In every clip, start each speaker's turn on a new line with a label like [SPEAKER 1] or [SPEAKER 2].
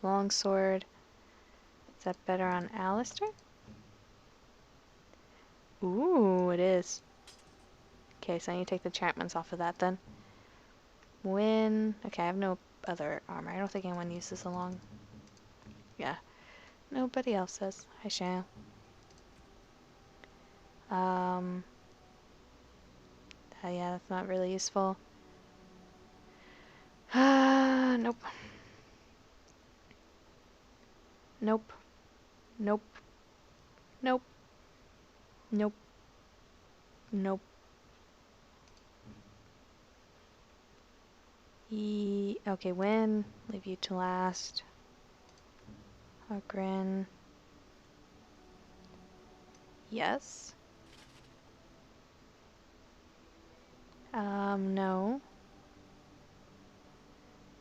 [SPEAKER 1] Longsword. Is that better on Alistair? Ooh, it is. Okay, so I need to take the enchantments off of that then. Okay, I have no other armor. I don't think anyone uses a long... Yeah, nobody else does. I shall. Yeah, that's not really useful. Nope. Nope. Nope. Nope. Nope. Nope. Okay, win. Leave you to last. Grin. Yes. No.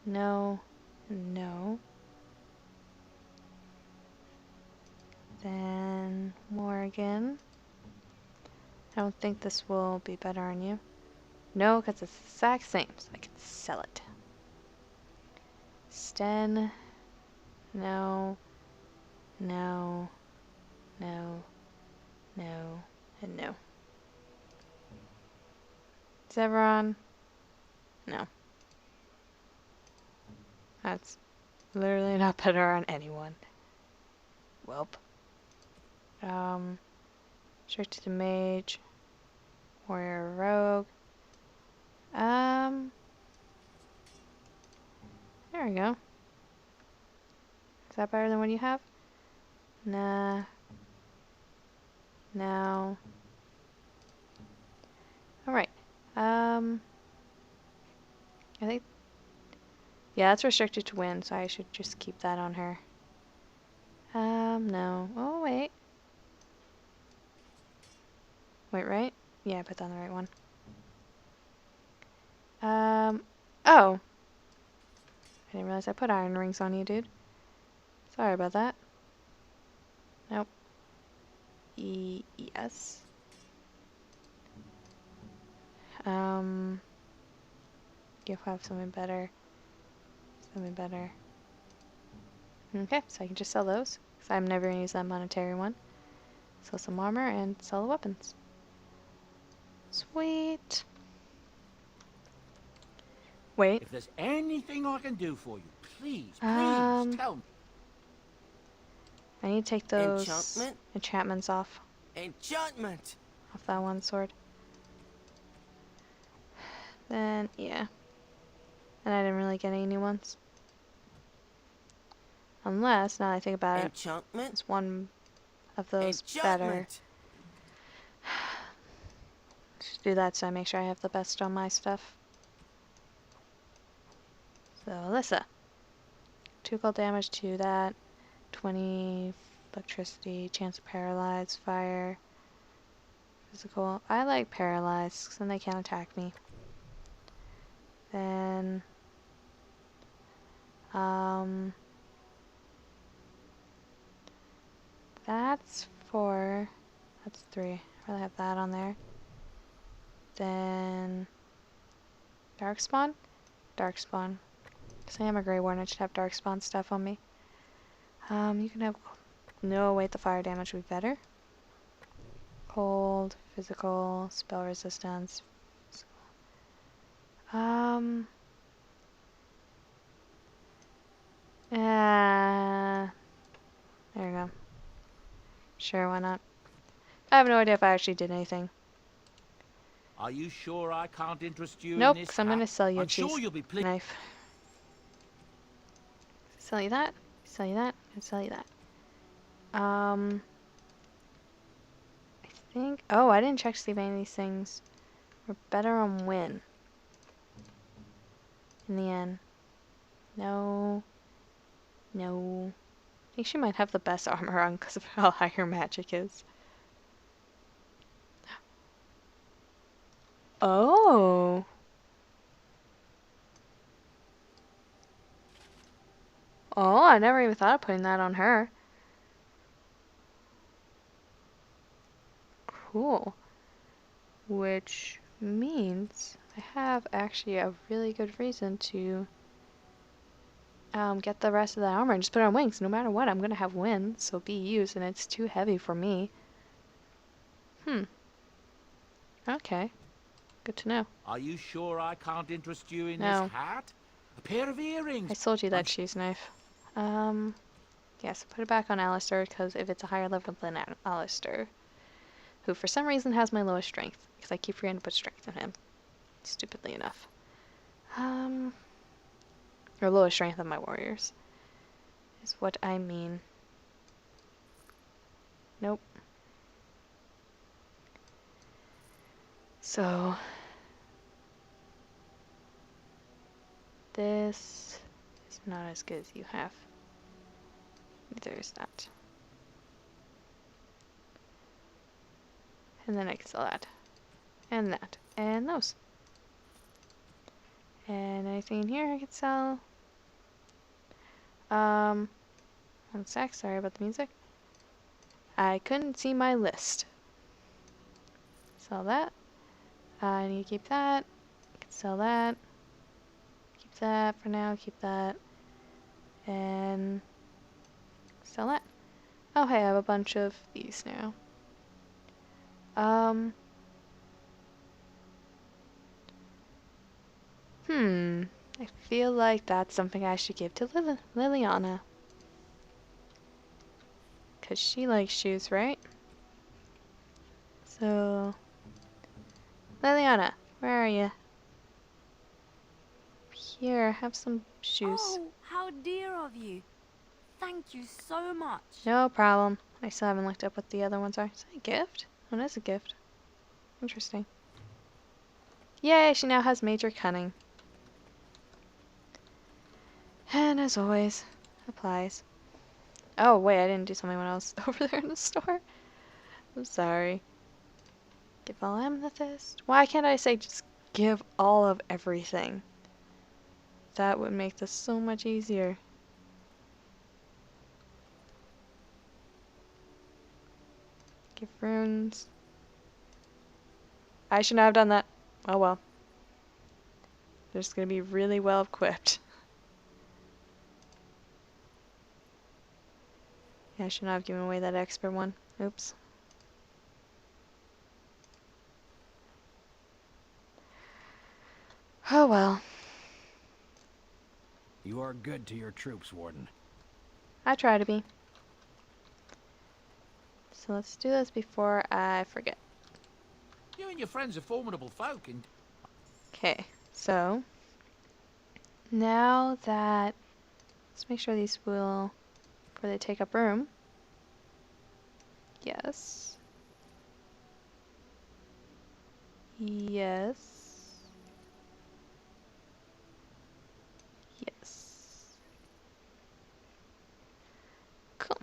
[SPEAKER 1] No. No. Then Morgan. I don't think this will be better on you. No, because it's the exact same, so I can sell it. Sten. No. No. No. No. And no. Zevron. No. That's literally not better on anyone. Welp. Straight to the mage. Warrior rogue. There we go. Is that better than what you have? Nah. No. Alright. I think... Yeah, that's restricted to win, so I should just keep that on her. No. Oh, wait. Wait, right? Yeah, I put that on the right one. Oh. I didn't realize I put iron rings on you, dude. Sorry about that. Nope. Yes. You'll have something better. Something better. Okay, so I can just sell those. Because I'm never going to use that monetary one. Sell some armor and sell the weapons. Sweet. Wait.
[SPEAKER 2] If there's anything I can do for you, please tell me.
[SPEAKER 1] I need to take those enchantments off.
[SPEAKER 3] Enchantment!
[SPEAKER 1] Off that one sword. Then, yeah. And I didn't really get any new ones. Unless, now that I think about it, it's one of those better. Just do that so I make sure I have the best on my stuff. So, Alyssa. 2 cold damage to that. 20 electricity, chance to paralyze, fire, physical. I like paralyzed because then they can't attack me. Then, that's 4. That's 3. I'd rather have that on there. Then, Darkspawn? Darkspawn. Because I am a Grey Warden, I should have Darkspawn stuff on me. You can have... No, wait, the fire damage would be better. Cold, physical, spell resistance. There you go. Sure, why not? I have no idea if I actually did anything.
[SPEAKER 2] Are you sure I can't interest you
[SPEAKER 1] Nope,
[SPEAKER 2] in this?
[SPEAKER 1] because I'm going to sell you a
[SPEAKER 2] I'm sure you'll be
[SPEAKER 1] knife. Sell you that, sell you that, and sell you that. I think... Oh, I didn't check to see if any of these things were better on win. In the end. No. No. I think she might have the best armor on because of how high her magic is. Oh. Oh, I never even thought of putting that on her. Cool. Which means I have actually a really good reason to get the rest of that armor and just put it on wings. No matter what, I'm gonna have wind, so be used, and it's too heavy for me. Okay. Good to know.
[SPEAKER 2] Are you sure I can't interest you in this
[SPEAKER 1] No.
[SPEAKER 2] hat? A pair of earrings.
[SPEAKER 1] I sold you that cheese knife. Yes, put it back on Alistair, because if it's a higher level than Alistair, who for some reason has my lowest strength, because I keep forgetting to put strength in him, stupidly enough. Or lowest strength of my warriors, is what I mean. Nope. So, this is not as good as you have. Neither is that. And then I can sell that. And that. And those. And anything in here I could sell. One sec, sorry about the music. I couldn't see my list. Sell that. I need to keep that. I can sell that. Keep that for now, keep that. And sell that. Oh hey, I have a bunch of these now. I feel like that's something I should give to Liliana. Because she likes shoes, right? So, Liliana, where are you? Here, have some shoes.
[SPEAKER 3] Oh, how dear of you. Thank you so much.
[SPEAKER 1] No problem. I still haven't looked up what the other ones are. Is that a gift? Oh, that's a gift. Interesting. Yay, she now has major cunning. And as always, applies. Oh, wait, I didn't do something when I was over there in the store. I'm sorry. Give all amethyst. Why can't I say just give all of everything? That would make this so much easier. Give runes. I should not have done that. Oh well. They're just gonna be really well equipped. Yeah, I should not have given away that expert one. Oops. Oh well.
[SPEAKER 4] You are good to your troops, Warden.
[SPEAKER 1] I try to be. So let's do this before I forget.
[SPEAKER 2] You and your friends are formidable folk, and
[SPEAKER 1] Okay, so now that let's make sure these will before they take up room. Yes. Yes. Yes. Cool.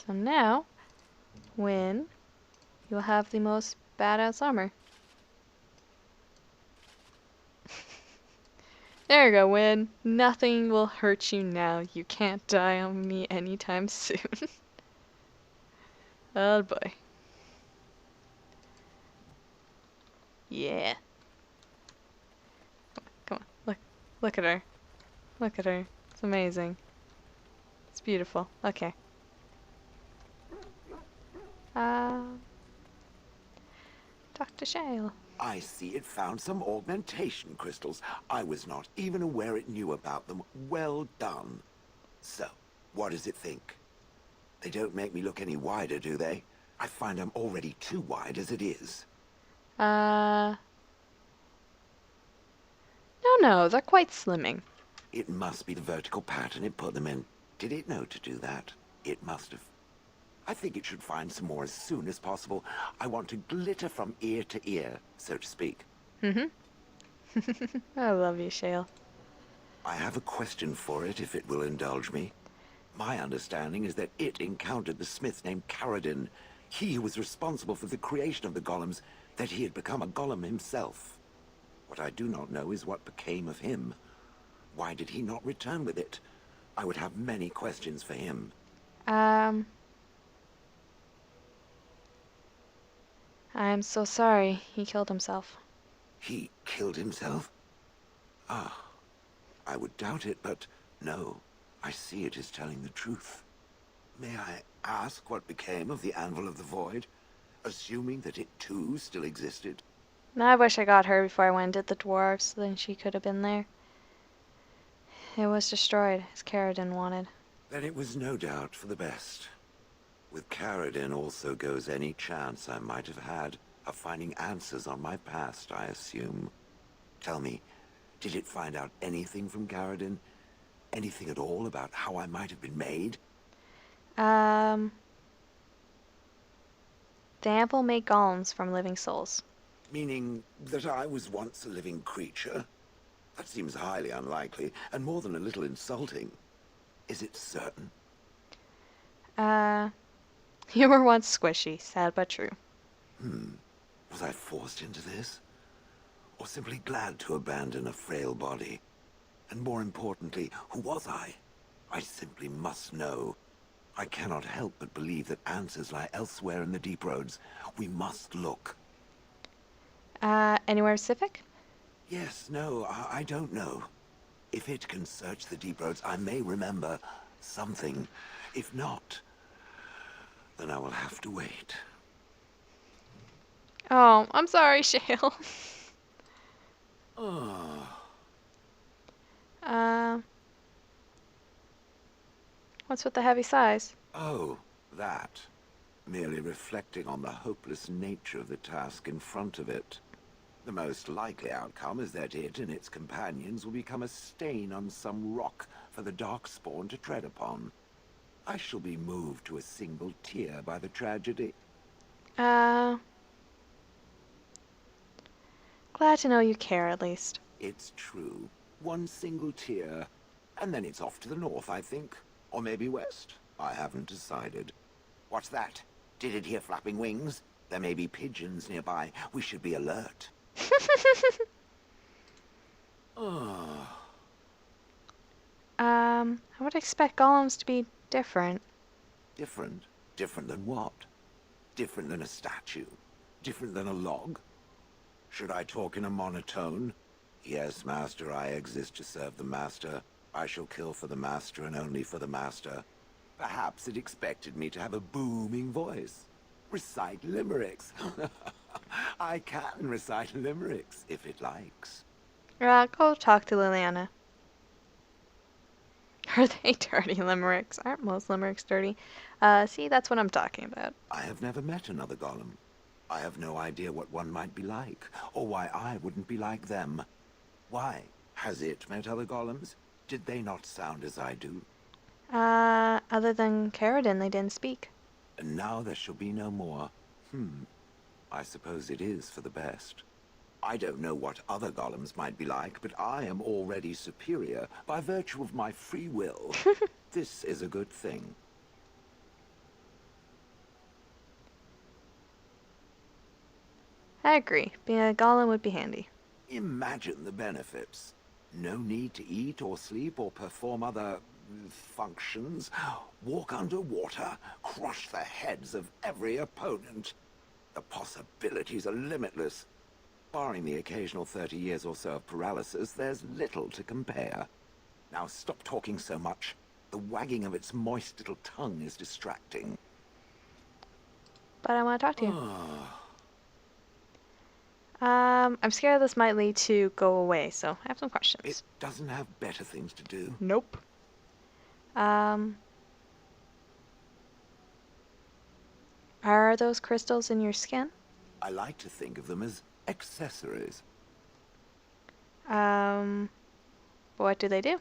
[SPEAKER 1] So now, Win, you'll have the most badass armor. There you go, Win. Nothing will hurt you now. You can't die on me anytime soon. Oh boy. Yeah. Come on. Look at her. Look at her. It's amazing. It's beautiful. Okay. Dr. Shale.
[SPEAKER 5] I see it found some augmentation crystals. I was not even aware it knew about them. Well done. So, what does it think? They don't make me look any wider, do they? I find I'm already too wide as it is.
[SPEAKER 1] No, no, they're quite slimming.
[SPEAKER 5] It must be the vertical pattern it put them in. Did it know to do that? It must have. I think it should find some more as soon as possible. I want to glitter from ear to ear, so to speak.
[SPEAKER 1] I love you, Shale.
[SPEAKER 5] I have a question for it, if it will indulge me. My understanding is that it encountered the smith named Caradin. He who was responsible for the creation of the golems, that he had become a golem himself. What I do not know is what became of him. Why did he not return with it? I would have many questions for him.
[SPEAKER 1] I'm so sorry. He killed himself.
[SPEAKER 5] He killed himself? Ah, I would doubt it, but No, I see it is telling the truth. May I ask what became of the Anvil of the Void, assuming that it too still existed?
[SPEAKER 1] Now I wish I got her before I went and did the dwarves, so then she could have been there. It was destroyed, as Caradin wanted.
[SPEAKER 5] Then it was no doubt for the best. With Caradin also goes any chance I might have had of finding answers on my past, I assume. Tell me, did it find out anything from Caradin? Anything at all about how I might have been made?
[SPEAKER 1] The Anvil made golems from living souls.
[SPEAKER 5] Meaning that I was once a living creature? That seems highly unlikely, and more than a little insulting. Is it certain?
[SPEAKER 1] You were once squishy, sad but true.
[SPEAKER 5] Was I forced into this? Or simply glad to abandon a frail body? And more importantly, who was I? I simply must know. I cannot help but believe that answers lie elsewhere in the deep roads. We must look.
[SPEAKER 1] Anywhere specific?
[SPEAKER 5] Yes, no, I don't know. If it can search the deep roads, I may remember something. If not, then I will have to wait.
[SPEAKER 1] Oh, I'm sorry, Shale.
[SPEAKER 5] Oh,
[SPEAKER 1] uh, what's with the heavy sighs?
[SPEAKER 5] oh, that. Merely reflecting on the hopeless nature of the task in front of it. The most likely outcome is that it and its companions will become a stain on some rock for the Darkspawn to tread upon. I shall be moved to a single tear by the tragedy.
[SPEAKER 1] Glad to know you care at least.
[SPEAKER 5] It's true. One single tear, and then it's off to the north, I think. Or maybe west. I haven't decided. What's that? Did it hear flapping wings? There may be pigeons nearby. We should be alert. Oh.
[SPEAKER 1] I would expect golems to be different.
[SPEAKER 5] Different? Different than what? Different than a statue? Different than a log? Should I talk in a monotone? Yes, Master, I exist to serve the Master. I shall kill for the Master and only for the Master. Perhaps it expected me to have a booming voice. Recite limericks. I can recite limericks, if it likes.
[SPEAKER 1] Go talk to Liliana. Are they dirty limericks? Aren't most limericks dirty? See, that's what I'm talking about.
[SPEAKER 5] I have never met another golem. I have no idea what one might be like, or why I wouldn't be like them. Why? Has it met other golems? Did they not sound as I do?
[SPEAKER 1] Other than Caradin, they didn't speak.
[SPEAKER 5] And now there shall be no more. I suppose it is for the best. I don't know what other golems might be like, but I am already superior by virtue of my free will. This is a good thing.
[SPEAKER 1] I agree. Being a golem would be handy.
[SPEAKER 5] Imagine the benefits. No need to eat or sleep or perform other functions. Walk underwater, crush the heads of every opponent. The possibilities are limitless. Barring the occasional 30 years or so of paralysis, there's little to compare. Now stop talking so much. The wagging of its moist little tongue is distracting.
[SPEAKER 1] But I want to talk to you.
[SPEAKER 5] Ah,
[SPEAKER 1] I'm scared this might lead to go away, so I have some questions.
[SPEAKER 5] it doesn't have better things to do.
[SPEAKER 1] Nope. Are those crystals in your skin?
[SPEAKER 5] I like to think of them as accessories.
[SPEAKER 1] What do they do?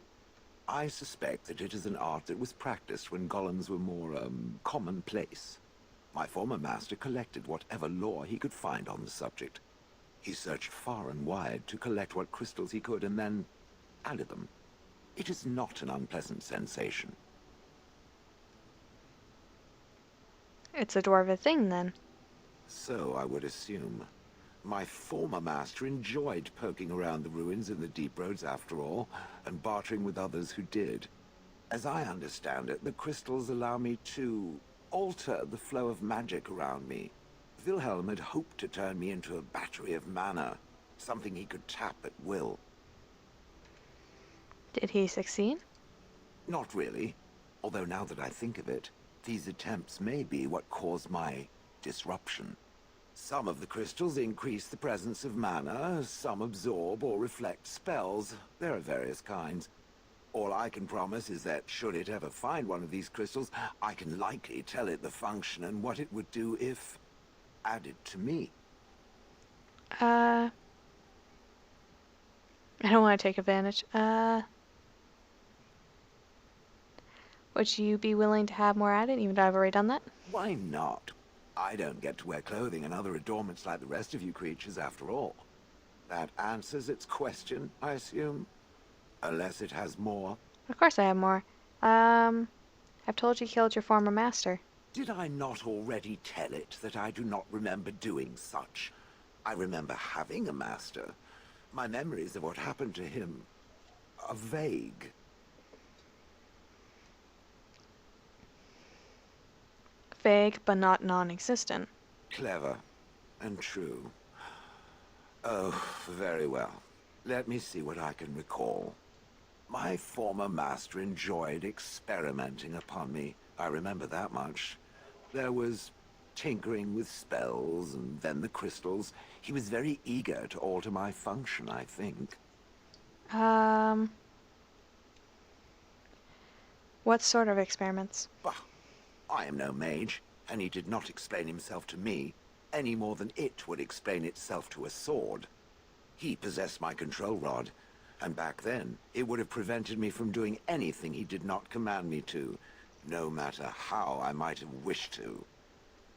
[SPEAKER 5] I suspect that it is an art that was practiced when golems were more, commonplace. My former master collected whatever lore he could find on the subject. He searched far and wide to collect what crystals he could and then added them. It is not an unpleasant sensation.
[SPEAKER 1] It's a dwarven thing, then.
[SPEAKER 5] So I would assume. My former master enjoyed poking around the ruins in the deep roads after all, and bartering with others who did. As I understand it, the crystals allow me to alter the flow of magic around me. Wilhelm had hoped to turn me into a battery of mana, something he could tap at will.
[SPEAKER 1] Did he succeed?
[SPEAKER 5] Not really. Although now that I think of it, these attempts may be what caused my disruption. Some of the crystals increase the presence of mana, some absorb or reflect spells. There are various kinds. All I can promise is that should it ever find one of these crystals, I can likely tell it the function and what it would do if added to me.
[SPEAKER 1] I don't want to take advantage. Would you be willing to have more added, even though I've already done that?
[SPEAKER 5] Why not? I don't get to wear clothing and other adornments like the rest of you creatures after all. That answers its question, I assume? Unless it has more.
[SPEAKER 1] Of course I have more. I've told you killed your former master.
[SPEAKER 5] Did I not already tell it that I do not remember doing such? I remember having a master. My memories of what happened to him are vague.
[SPEAKER 1] Vague, but not non-existent.
[SPEAKER 5] Clever and true. Oh, very well. Let me see what I can recall. My former master enjoyed experimenting upon me. I remember that much. There was tinkering with spells, and then the crystals. He was very eager to alter my function, I think.
[SPEAKER 1] What sort of experiments?
[SPEAKER 5] Bah, I am no mage, and he did not explain himself to me, any more than it would explain itself to a sword. He possessed my control rod, and back then, it would have prevented me from doing anything he did not command me to, no matter how I might have wished to.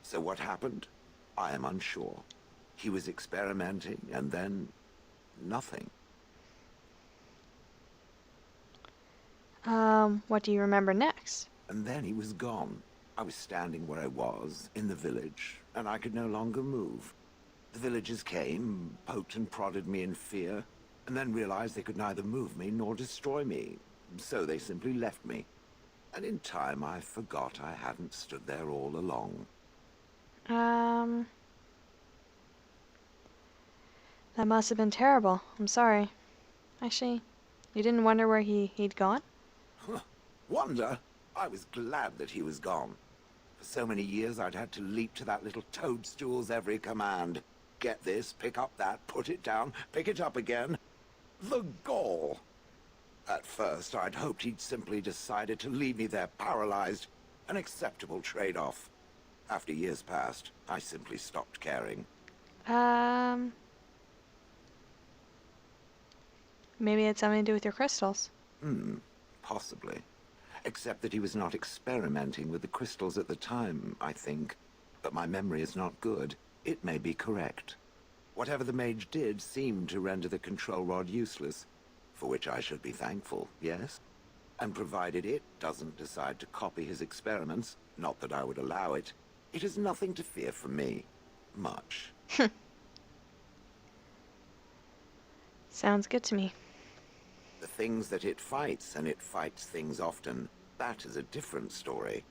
[SPEAKER 5] So what happened? I am unsure. He was experimenting, and then nothing.
[SPEAKER 1] What do you remember next?
[SPEAKER 5] And then he was gone. I was standing where I was, in the village, and I could no longer move. The villagers came, poked and prodded me in fear, and then realized they could neither move me nor destroy me. So they simply left me. And in time I forgot I hadn't stood there all along.
[SPEAKER 1] That must have been terrible. I'm sorry. Actually, you didn't wonder where he'd gone?
[SPEAKER 5] Wonder? I was glad that he was gone. For so many years I'd had to leap to that little toadstool's every command. Get this, pick up that, put it down, pick it up again. The gall! At first I'd hoped he'd simply decided to leave me there paralyzed. An acceptable trade-off. After years passed, I simply stopped caring.
[SPEAKER 1] Maybe it's something to do with your crystals.
[SPEAKER 5] Possibly. Except that he was not experimenting with the crystals at the time, I think. But my memory is not good. It may be correct. Whatever the mage did seemed to render the control rod useless, for which I should be thankful, yes? And provided it doesn't decide to copy his experiments, not that I would allow it, it is nothing to fear from me. Much.
[SPEAKER 1] Sounds good to me.
[SPEAKER 5] The things that it fights, and it fights things often, that is a different story.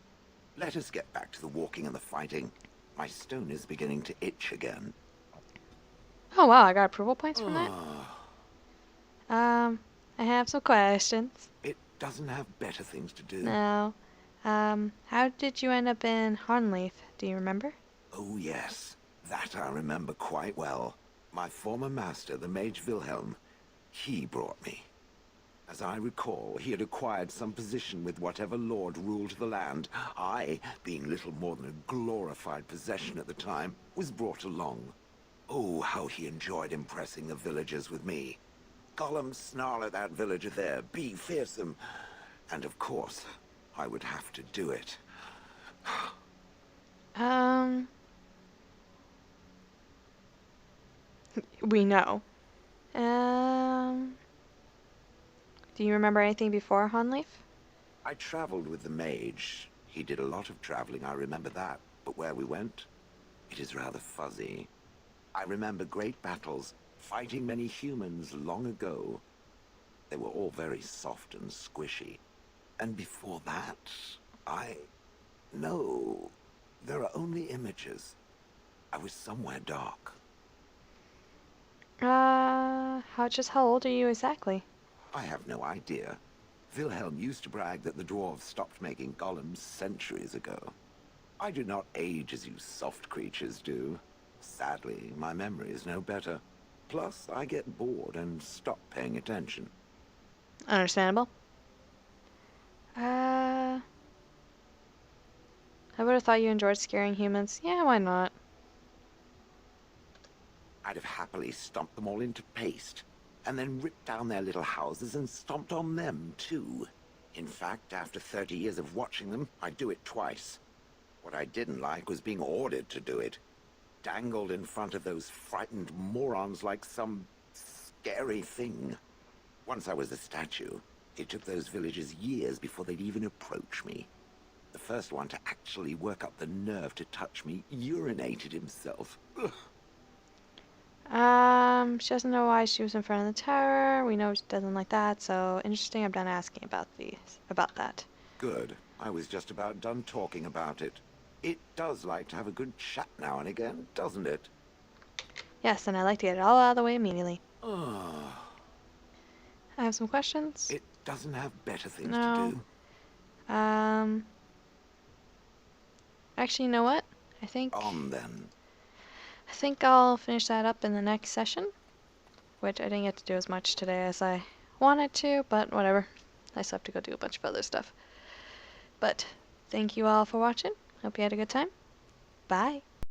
[SPEAKER 5] Let us get back to the walking and the fighting. My stone is beginning to itch again.
[SPEAKER 1] Oh wow, I got approval points from that? I have some questions.
[SPEAKER 5] It doesn't have better things to do.
[SPEAKER 1] No. How did you end up in Harnleaf? Do you remember?
[SPEAKER 5] Oh yes, that I remember quite well. My former master, the mage Wilhelm, he brought me. As I recall, he had acquired some position with whatever lord ruled the land. I, being little more than a glorified possession at the time, was brought along. Oh, how he enjoyed impressing the villagers with me. Gollum snarl at that villager there, be fearsome. And of course, I would have to do it.
[SPEAKER 1] We know. Do you remember anything before Harnleaf?
[SPEAKER 5] I traveled with the mage. He did a lot of traveling, I remember that. But where we went, it is rather fuzzy. I remember great battles, fighting many humans long ago. They were all very soft and squishy. And before that, No, there are only images. I was somewhere dark.
[SPEAKER 1] How old are you exactly?
[SPEAKER 5] I have no idea. Wilhelm used to brag that the dwarves stopped making golems centuries ago. I do not age as you soft creatures do. Sadly, my memory is no better. Plus, I get bored and stop paying attention.
[SPEAKER 1] Understandable. I would have thought you enjoyed scaring humans. Yeah, why not?
[SPEAKER 5] I'd have happily stomped them all into paste, and then ripped down their little houses and stomped on them, too. In fact, after 30 years of watching them, I'd do it twice. What I didn't like was being ordered to do it. Dangled in front of those frightened morons like some scary thing. Once I was a statue, it took those villagers years before they'd even approach me. The first one to actually work up the nerve to touch me urinated himself. Ugh.
[SPEAKER 1] She doesn't know why she was in front of the tower. We know she doesn't like that, so interesting. I'm done asking about that.
[SPEAKER 5] Good. I was just about done talking about it. It does like to have a good chat now and again, doesn't it?
[SPEAKER 1] Yes, and I like to get it all out of the way immediately.
[SPEAKER 5] Ugh.
[SPEAKER 1] I have some questions.
[SPEAKER 5] It doesn't have better things
[SPEAKER 1] No.
[SPEAKER 5] to do.
[SPEAKER 1] Actually, you know what? I think
[SPEAKER 5] On then.
[SPEAKER 1] I'll finish that up in the next session, which I didn't get to do as much today as I wanted to, but whatever. I still have to go do a bunch of other stuff. But thank you all for watching. Hope you had a good time. Bye.